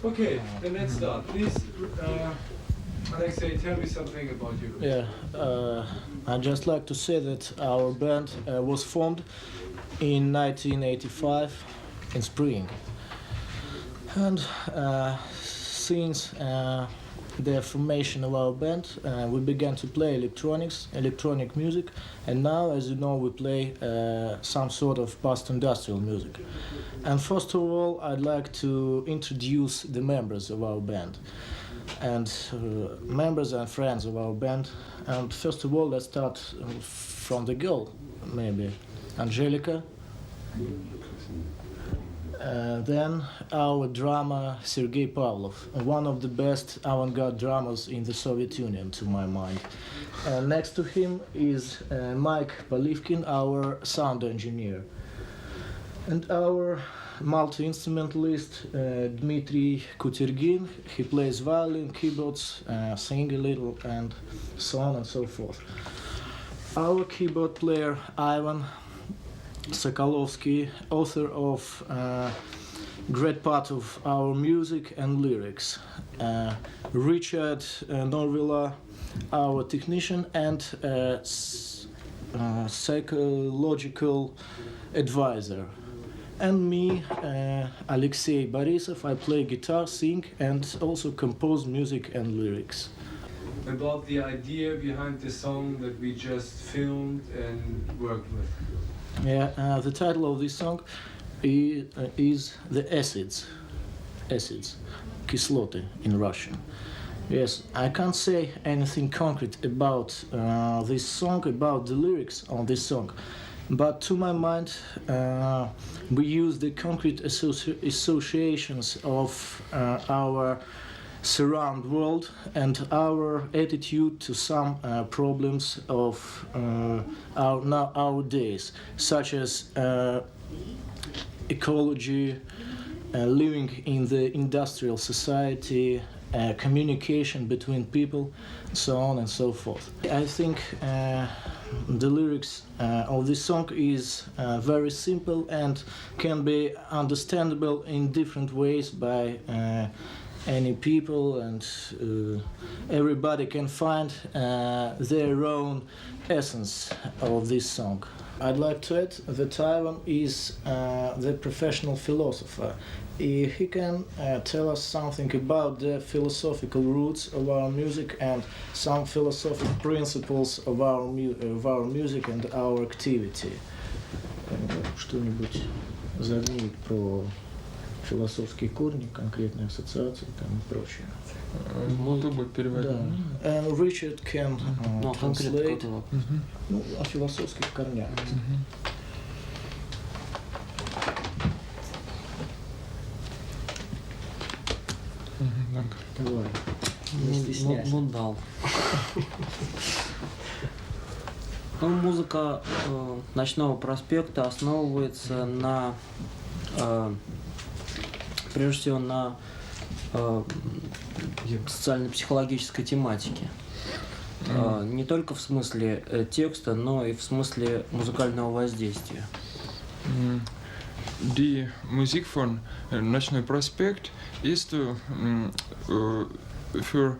Okay, then let's start. Please, Alexei, tell me something about you. Yeah, I'd just like to say that our band was formed in 1985 in spring. And since the formation of our band, we began to play electronic music, and now, as you know, we play some sort of post-industrial music. And first of all, I'd like to introduce the members of our band, and members and friends of our band. And first of all, let's start from the girl, maybe, Angelica. Then our drummer Sergei Pavlov, one of the best avant-garde drummers in the Soviet Union, to my mind. Next to him is Mike Polivkin, our sound engineer. And our multi-instrumentalist Dmitry Kutergin. He plays violin, keyboards, sing a little, and so on and so forth. Our keyboard player Ivan Sokolovsky, author of great part of our music and lyrics. Richard Norvila, our technician and psychological advisor. And me, Alexei Borisov, I play guitar, sing, and also compose music and lyrics. About the idea behind the song that we just filmed and worked with. Yeah, the title of this song is The Acids, Kислоты in Russian. Yes, I can't say anything concrete about this song, about the lyrics on this song, but to my mind, we use the concrete associations of our surround world and our attitude to some problems of our days, such as ecology, living in the industrial society, communication between people, so on and so forth. I think the lyrics of this song is very simple and can be understandable in different ways by any people, and everybody can find their own essence of this song. I'd like to add that Ivan is the professional philosopher. He can tell us something about the philosophical roots of our music and some philosophical principles of our music and our activity. Что-нибудь загнуть про философские корни, конкретные ассоциации там и прочее. Кто будет переводить? Да. And Richard can translate о философских корнях. Давай. Не стесняйся. Мундал. Ну, музыка Ночного проспекта основывается на прежде всего на социально-психологической тематике. Не только в смысле текста, но и в смысле музыкального воздействия. Die Musik von Ночной Проспект ist für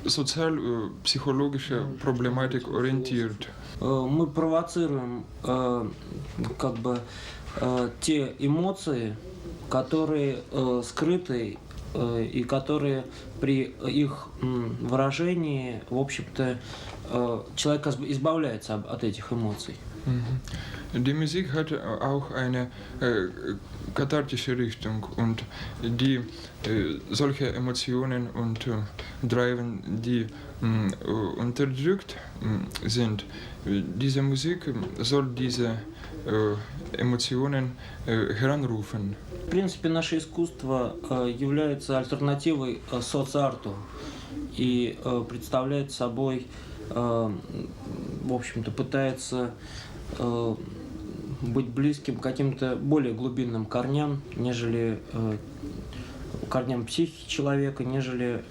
sozial-psychologische Problematik orientiert. Мы провоцируем как бы те эмоции, которые скрыты и которые при их выражении, в общем-то, человек избавляется от этих эмоций. Die Musik hat auch eine kathartische Richtung und die solche Emotionen und Driven, die unterdrückt sind. Diese Musik soll diese Emotionen heranrufen. В принципе, наше искусство является альтернативой соцарту и представляет собой, в общем-то, пытается быть близким к каким-то более глубинным корням, нежели корням психики человека, нежели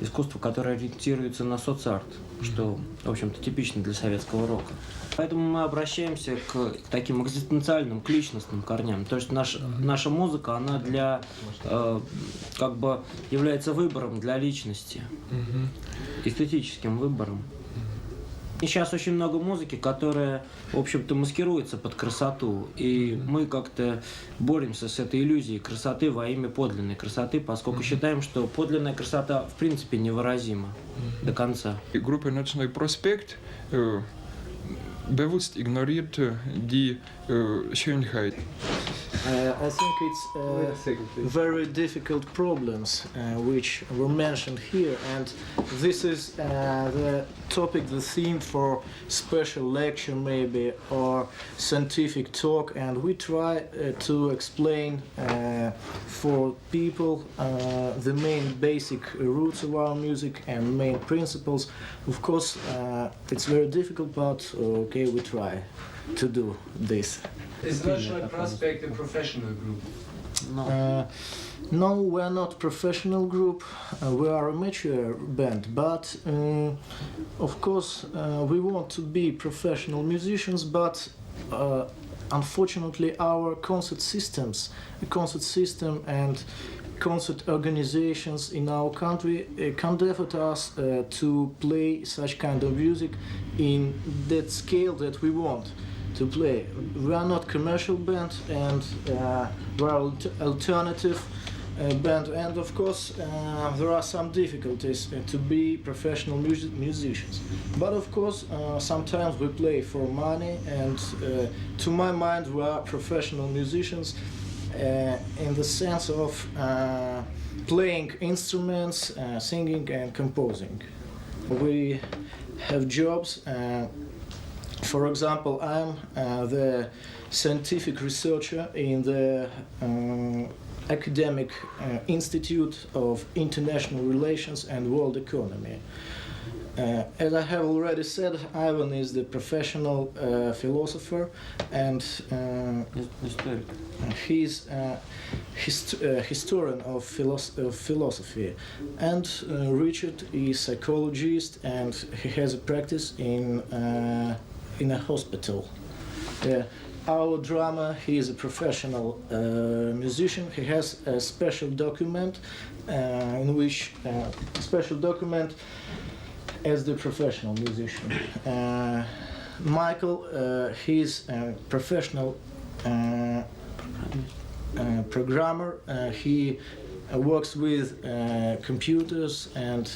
искусство, которое ориентируется на соцарт, что, в общем-то, типично для советского рока. Поэтому мы обращаемся к таким экзистенциальным, к личностным корням. То есть наша музыка, она для, как бы является выбором для личности, эстетическим выбором. И сейчас очень много музыки, которая, в общем-то, маскируется под красоту. И мы как-то боремся с этой иллюзией красоты во имя подлинной красоты, поскольку считаем, что подлинная красота в принципе невыразима до конца. Группа «Ночной Проспект» bewusst ignoriert die Schönheit. I think it's very difficult problems which were mentioned here, and this is the topic, the theme for special lecture maybe or scientific talk, and we try to explain for people the main basic roots of our music and main principles. Of course, it's very difficult, but okay, we try to do this. Is Nochnoi Prоспект a professional group? No, we're not professional group. We are amateur band, but of course we want to be professional musicians. But unfortunately, our concert system and concert organizations in our country can't effort us to play such kind of music in that scale that we want to play. We are not commercial band, and we are alternative band, and of course there are some difficulties to be professional musicians. But of course sometimes we play for money, and to my mind we are professional musicians in the sense of playing instruments, singing and composing. We have jobs. For example, I'm the scientific researcher in the Academic Institute of International Relations and World Economy. As I have already said, Ivan is the professional philosopher, and he's a historian of philosophy. And Richard is a psychologist, and he has a practice in a hospital. Our drummer, he is a professional musician. He has a special document as the professional musician. Michael, he's a professional programmer. He works with computers and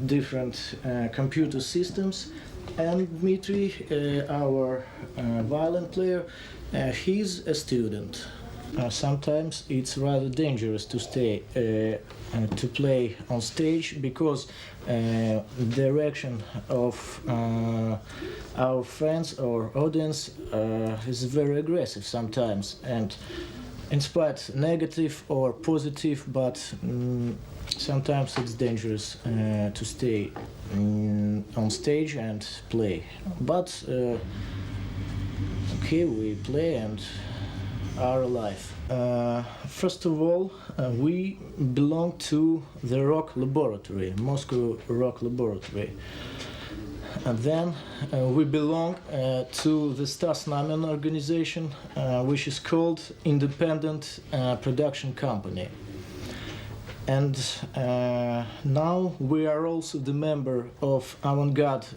different computer systems. And Dmitry, our violin player, he's a student. Sometimes it's rather dangerous to stay to play on stage, because direction of our fans or audience is very aggressive sometimes, and in spite negative or positive, but sometimes it's dangerous to stay on stage and play. But okay, we play and are alive. First of all, we belong to the rock laboratory, Moscow Rock Laboratory. And then we belong to the Stas Namen organization, which is called Independent Production Company. And now we are also the member of avant-garde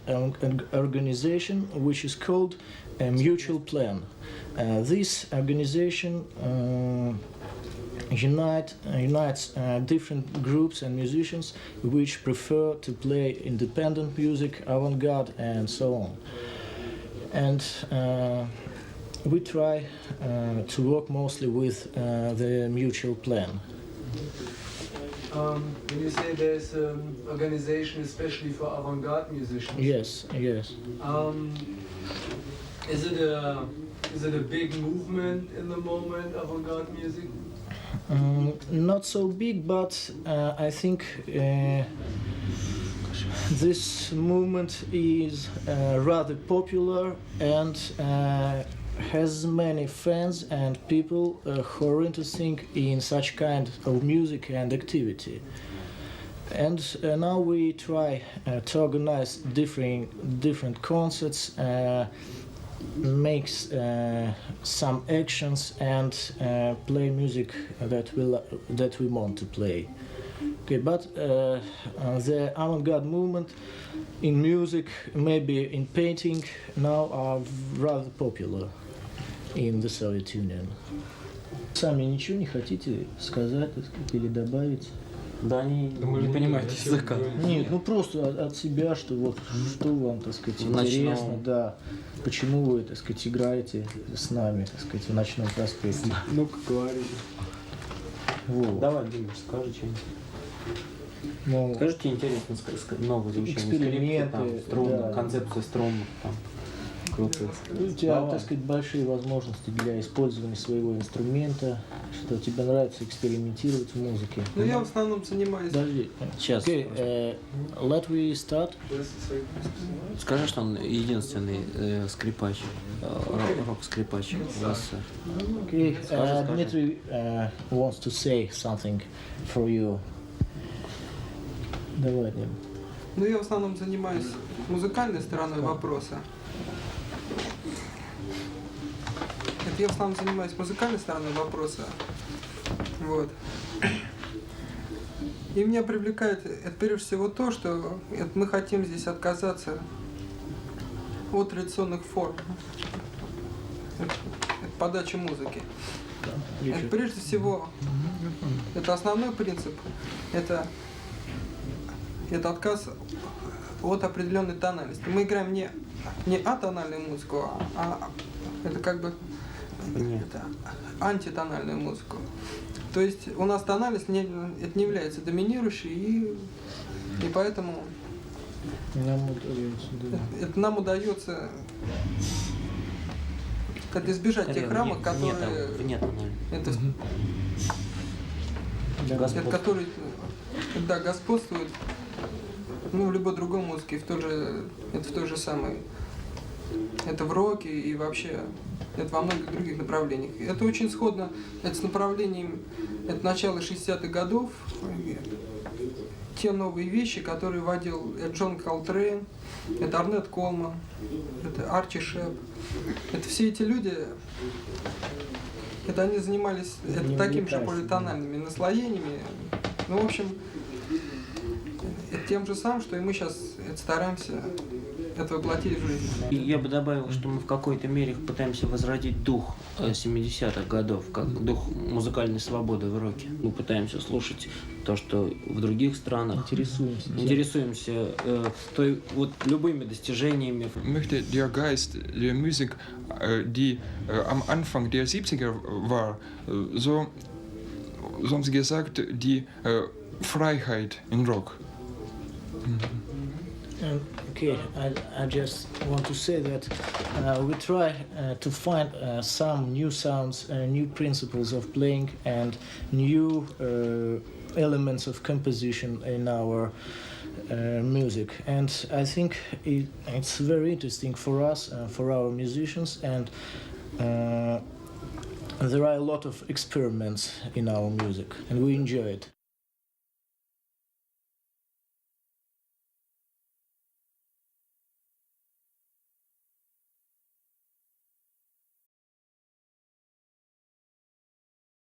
organization, which is called Mutual Plan. This organization unites different groups and musicians which prefer to play independent music, avant-garde, and so on. And we try to work mostly with the Mutual Plan. When you say there's an organization especially for avant-garde musicians, Yes. Is it a big movement in the moment, avant-garde music? Not so big, but I think this movement is rather popular, and has many fans and people who are interested in such kind of music and activity. And now we try to organize different concerts, makes some actions and play music that we want to play. Okay, but the avant-garde movement in music, maybe in painting, now are rather popular in the Soviet Union. Сами ничего не хотите сказать или добавить? Да, они не понимают языка. Нет, ну просто от себя, что вот что вам, так сказать, интересно, да. Почему вы, так сказать, играете с нами, так сказать, в Ночном проспекте? Ну-ка, говори. Вот. Давай, Дима, скажи что-нибудь. Ну, Скажите, интересно, новое звучание, эксперименты, скрипки, там, струн, да. концепция струн, там, круто. у тебя, так сказать, большие возможности для использования своего инструмента, что тебе нравится экспериментировать в музыке. Ну, я в основном занимаюсь... Подожди, Сейчас. Okay, let we start. Скажи, что он единственный скрипач, рок-скрипач у вас. Okay, Скажи. Dmitry wants to say something for you. Давай, Дим. Ну, я в основном занимаюсь музыкальной стороной вопроса. Это я в основном занимаюсь музыкальной стороной вопроса. Вот. И меня привлекает это прежде всего то, что мы хотим здесь отказаться от традиционных форм. Это подача музыки. Это прежде всего, это основной принцип, это отказ от определенной тональности. Мы играем не атональную музыку, а это как бы это антитональную музыку. То есть у нас тональность это не является доминирующей, и поэтому нам удается как избежать тех рамок, которые которые господствуют в любой другой музыке, в той же самой. Это в роке и вообще это во многих других направлениях. Это очень сходно с направлением, это начало 60-х годов, те новые вещи, которые вводил Джон Колтрейн, это Арнет Колман, это Арчи Шеп. Это все эти люди, это они занимались такими же политональными наслоениями. Ну, в общем, это тем же самым, что и мы сейчас стараемся это воплотить в жизнь. И я бы добавил, что мы в какой-то мере пытаемся возродить дух 70-х годов, как дух музыкальной свободы в роке. Мы пытаемся слушать то, что в других странах. Интересуемся любыми достижениями. Möchte der Geist der Musik, die am Anfang der 70er war, so haben Sie gesagt, die Freiheit in Rock. Okay, I just want to say that we try to find some new sounds, new principles of playing, and new elements of composition in our music. And I think it's very interesting for us, for our musicians, and there are a lot of experiments in our music, and we enjoy it.